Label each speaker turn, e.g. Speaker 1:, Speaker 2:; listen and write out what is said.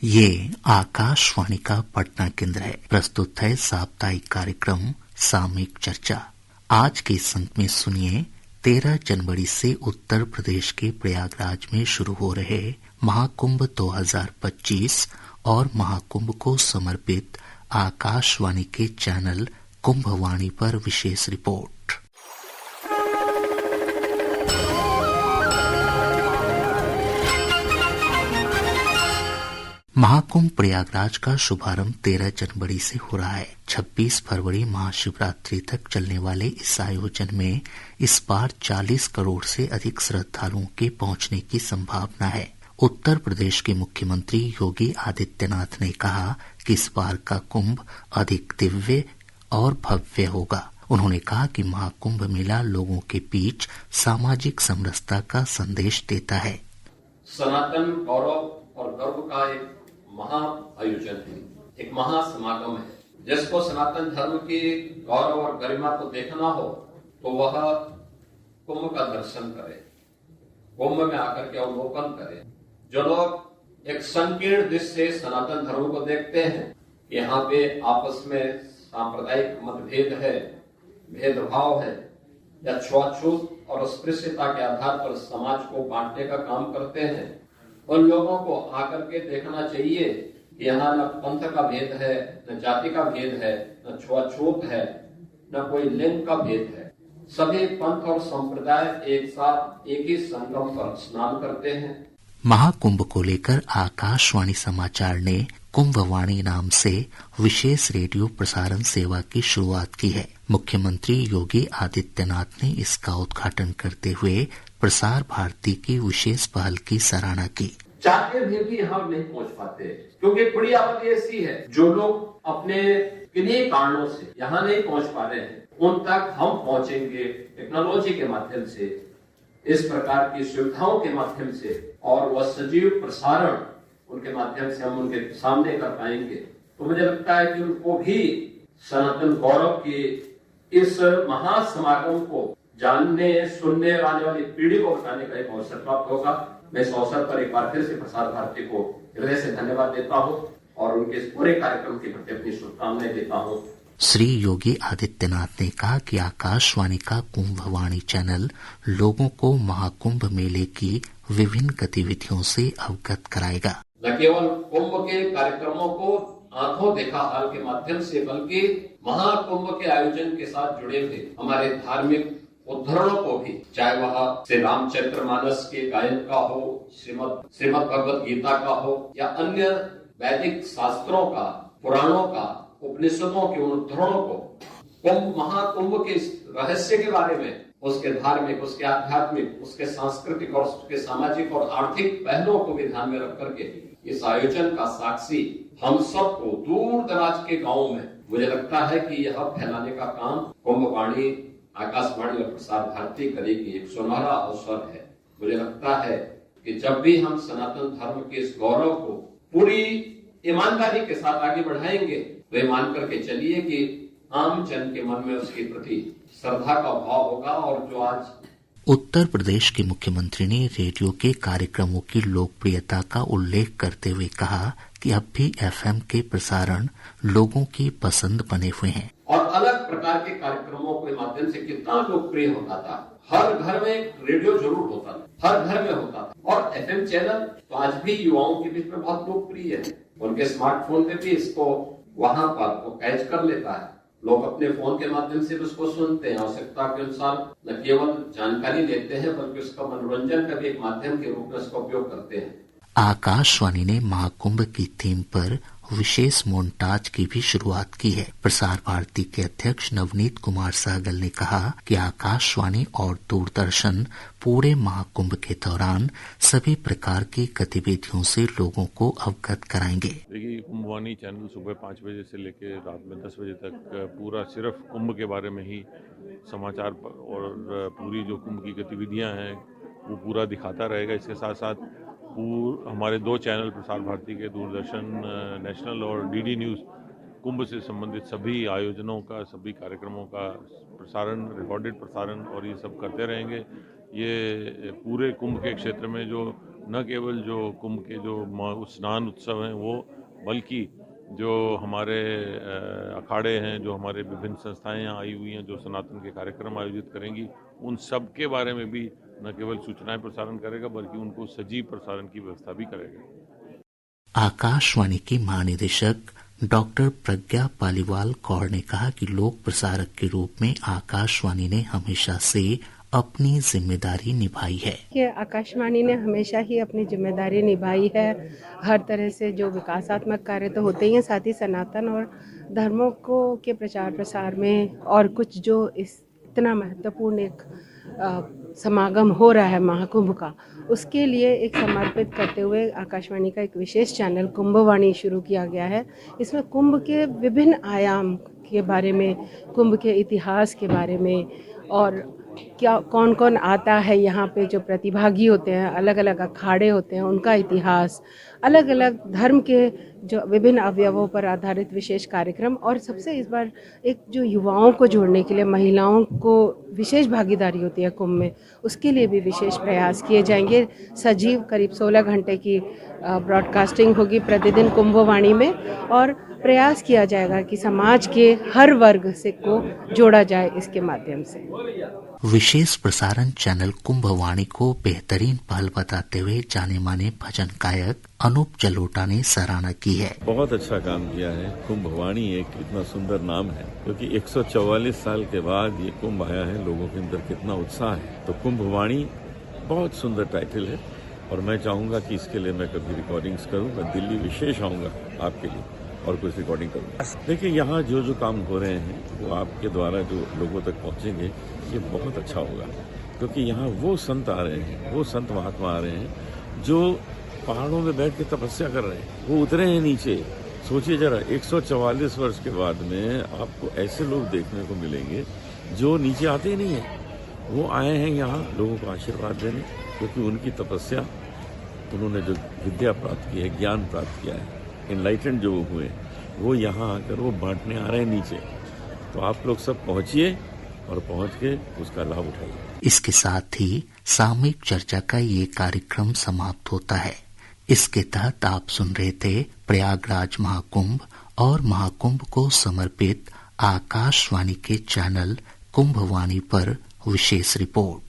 Speaker 1: ये आकाशवाणी का पटना केंद्र है। प्रस्तुत है साप्ताहिक कार्यक्रम सामयिक चर्चा। आज के इस अंक में सुनिए 13 जनवरी से उत्तर प्रदेश के प्रयागराज में शुरू हो रहे महाकुंभ 2025 और महाकुंभ को समर्पित आकाशवाणी के चैनल कुंभवाणी पर विशेष रिपोर्ट। महाकुंभ प्रयागराज का शुभारंभ 13 जनवरी से हो रहा है। 26 फरवरी महाशिवरात्रि तक चलने वाले इस आयोजन में इस बार 40 करोड़ से अधिक श्रद्धालुओं के पहुंचने की संभावना है। उत्तर प्रदेश के मुख्यमंत्री योगी आदित्यनाथ ने कहा कि इस बार का कुंभ अधिक दिव्य और भव्य होगा। उन्होंने कहा कि महाकुंभ मेला लोगों के बीच सामाजिक समरसता का संदेश देता है।
Speaker 2: सनातन गौरव और गर्व का एक महा आयोजन है, एक महासमागम है। जिसको सनातन धर्म की गौरव और गरिमा को देखना हो तो वह कुंभ का दर्शन करे, कुंभ में आकर के अवलोकन करे। जो लोग एक संकीर्ण दृष्टि से सनातन धर्म को देखते हैं, यहाँ पे आपस में सांप्रदायिक मतभेद है, भेदभाव है या छुआछूत और अस्पृश्यता के आधार पर समाज को बांटने का काम करते हैं, उन लोगों को आकर के देखना चाहिए कि यहाँ न पंथ का भेद है, न जाति का भेद है, न छुआछूत है, न कोई लिंग का भेद है। सभी पंथ और संप्रदाय एक साथ एक ही संगम पर स्नान करते हैं।
Speaker 1: महाकुंभ को लेकर आकाशवाणी समाचार ने कुंभवाणी नाम से विशेष रेडियो प्रसारण सेवा की शुरुआत की है। मुख्यमंत्री योगी आदित्यनाथ ने इसका उद्घाटन करते हुए प्रसार भारती की विशेष पहल की सराहना की।
Speaker 2: चाहते भी यहाँ नहीं पहुँच पाते क्योंकि बड़ी आबादी ऐसी है जो लोग अपने किन्हीं कारणों से यहाँ नहीं पहुँच पा रहे हैं, उन तक हम पहुँचेंगे टेक्नोलॉजी के माध्यम से, इस प्रकार की सुविधाओं के माध्यम से, और वह सजीव प्रसारण उनके माध्यम से हम उनके सामने कर पाएंगे। तो मुझे लगता है कि उनको भी सनातन गौरव की इस महासमागम को जानने सुनने आने वाली पीढ़ी को बताने का एक अवसर प्राप्त होगा। मैं इस अवसर पर एक बार फिर से प्रसार भारती को हृदय से धन्यवाद देता हूँ और उनके इस पूरे कार्यक्रम के प्रति अपनी शुभकामनाएं देता हूँ।
Speaker 1: श्री योगी आदित्यनाथ ने कहा कि आकाशवाणी का कुंभवाणी चैनल लोगों को महाकुंभ मेले की विभिन्न गतिविधियों से अवगत कराएगा।
Speaker 2: न केवल कुंभ के कार्यक्रमों को आंखों देखा हाल के माध्यम से, बल्कि महाकुंभ के आयोजन के साथ जुड़े हुए हमारे धार्मिक उद्धरणों को भी, चाहे वह श्री रामचरितमानस के गायन का हो, श्रीमद् भगवत गीता का हो या अन्य वैदिक शास्त्रों का, पुराणों का, उपनिषदों के उद्धरणों को, कुंभ महाकुंभ के रहस्य के बारे में, उसके धार्मिक, उसके आध्यात्मिक, उसके सांस्कृतिक और उसके सामाजिक और आर्थिक पहलुओं को भी ध्यान में रख करके इस आयोजन का साक्षी हम सबको दूर दराज के गाँव में, मुझे लगता है कि यह फैलाने का काम कुंभवाणी, आकाशवाणी और प्रसार भारती करेगी। एक सुनहरा अवसर है। मुझे लगता है कि जब भी हम सनातन धर्म के इस गौरव को पूरी ईमानदारी के साथ आगे बढ़ाएंगे तो ये मान करके चलिए कि आम जन के मन में उसके प्रति श्रद्धा का भाव होगा। और जो आज
Speaker 1: उत्तर प्रदेश के मुख्यमंत्री ने रेडियो के कार्यक्रमों की लोकप्रियता का उल्लेख करते हुए कहा कि अब भी एफएम के प्रसारण लोगों की पसंद बने हुए हैं
Speaker 2: और अलग प्रकार के कार्यक्रमों के माध्यम से कितना लोकप्रिय होता था। हर घर में रेडियो जरूर होता था, हर घर में होता था, और एफएम चैनल तो आज भी युवाओं के बीच में बहुत लोकप्रिय है। उनके स्मार्टफोन पे भी इसको वहां पर वो कैच कर लेता है, लोग अपने फोन के माध्यम से भी उसको सुनते हैं। आवश्यकता के अनुसार न केवल जानकारी लेते हैं बल्कि उसका मनोरंजन का भी एक माध्यम के रूप में उसका उपयोग करते हैं।
Speaker 1: आकाशवाणी ने महाकुंभ की थीम पर विशेष मोन्टाज की भी शुरुआत की है। प्रसार भारती के अध्यक्ष नवनीत कुमार सहगल ने कहा कि आकाशवाणी और दूरदर्शन पूरे महाकुंभ के दौरान सभी प्रकार की गतिविधियों से लोगों को अवगत कराएंगे।
Speaker 3: देखिए, कुंभवाणी चैनल सुबह 5 बजे से लेकर रात में 10 बजे तक पूरा सिर्फ कुंभ के बारे में ही समाचार और पूरी जो कुंभ की गतिविधियां हैं वो पूरा दिखाता रहेगा। इसके साथ साथ हमारे 2 चैनल प्रसार भारती के, दूरदर्शन नेशनल और डीडी न्यूज़, कुंभ से संबंधित सभी आयोजनों का, सभी कार्यक्रमों का प्रसारण, रिकॉर्डेड प्रसारण और ये सब करते रहेंगे। ये पूरे कुंभ के क्षेत्र में जो न केवल जो कुंभ के जो स्नान उत्सव हैं वो, बल्कि जो हमारे अखाड़े हैं, जो हमारे विभिन्न संस्थाएं यहाँ आई हुई हैं, जो सनातन के कार्यक्रम आयोजित करेंगी, उन सब के बारे में भी न केवल सूचनाएं प्रसारण करेगा बल्कि उनको सजीव प्रसारण की व्यवस्था भी करेगा।
Speaker 1: आकाशवाणी की महानिदेशक डॉक्टर प्रज्ञा पालीवाल कौर ने कहा कि लोक प्रसारक के रूप में आकाशवाणी ने हमेशा से अपनी जिम्मेदारी निभाई है।
Speaker 4: कि आकाशवाणी ने हमेशा ही अपनी जिम्मेदारी निभाई है। हर तरह से जो विकासात्मक कार्य तो होते ही हैं, साथ ही सनातन और धर्मों को के प्रचार प्रसार में और कुछ जो इतना महत्वपूर्ण एक समागम हो रहा है महाकुंभ का, उसके लिए एक समर्पित करते हुए आकाशवाणी का एक विशेष चैनल कुंभवाणी शुरू किया गया है। इसमें कुंभ के विभिन्न आयाम के बारे में, कुंभ के इतिहास के बारे में और क्या कौन कौन आता है यहाँ पे, जो प्रतिभागी होते हैं, अलग अलग अखाड़े होते हैं, उनका इतिहास, अलग अलग धर्म के जो विभिन्न अवयवों पर आधारित विशेष कार्यक्रम, और सबसे इस बार एक जो युवाओं को जोड़ने के लिए, महिलाओं को विशेष भागीदारी होती है कुंभ में, उसके लिए भी विशेष प्रयास किए जाएंगे। सजीव करीब 16 घंटे की ब्रॉडकास्टिंग होगी प्रतिदिन कुंभवाणी में, और प्रयास किया जाएगा कि समाज के हर वर्ग से को जोड़ा जाए इसके माध्यम से।
Speaker 1: विशेष प्रसारण चैनल कुंभवाणी को बेहतरीन पहल बताते हुए जाने माने भजन गायक अनूप जलोटा ने सराहना की है।
Speaker 5: बहुत अच्छा काम किया है। कुंभवाणी एक इतना सुंदर नाम है क्योंकि 144 साल के बाद ये कुंभ आया है, लोगों के अंदर कितना उत्साह है। तो कुंभवाणी बहुत सुंदर टाइटल है और मैं चाहूंगा कि इसके लिए मैं कभी रिकॉर्डिंग्स करूं। मैं दिल्ली विशेष आऊंगा आपके लिए और कुछ रिकॉर्डिंग करूंगा। देखिए, यहाँ जो जो काम हो रहे हैं वो आपके द्वारा जो लोगों तक पहुंचेंगे, ये बहुत अच्छा होगा क्योंकि यहाँ वो संत आ रहे हैं, वो संत महात्मा आ रहे हैं जो पहाड़ों में बैठ के तपस्या कर रहे हैं। वो उतरे हैं नीचे। सोचिए जरा, 144 वर्ष के बाद में आपको ऐसे लोग देखने को मिलेंगे जो नीचे आते ही नहीं है। वो आए हैं यहाँ लोगों को आशीर्वाद देने, क्योंकि उनकी तपस्या, उन्होंने जो विद्या प्राप्त की है, ज्ञान प्राप्त किया है, इनलाइटेंड जो हुए, वो यहाँ आकर वो बांटने आ रहे हैं नीचे। तो आप लोग सब पहुंचिए और पहुंच के उसका लाभ उठाइए।
Speaker 1: इसके साथ ही सामूहिक चर्चा का ये कार्यक्रम समाप्त होता है। इसके तहत आप सुन रहे थे प्रयागराज महाकुंभ और महाकुंभ को समर्पित आकाशवाणी के चैनल कुंभवाणी पर विशेष रिपोर्ट।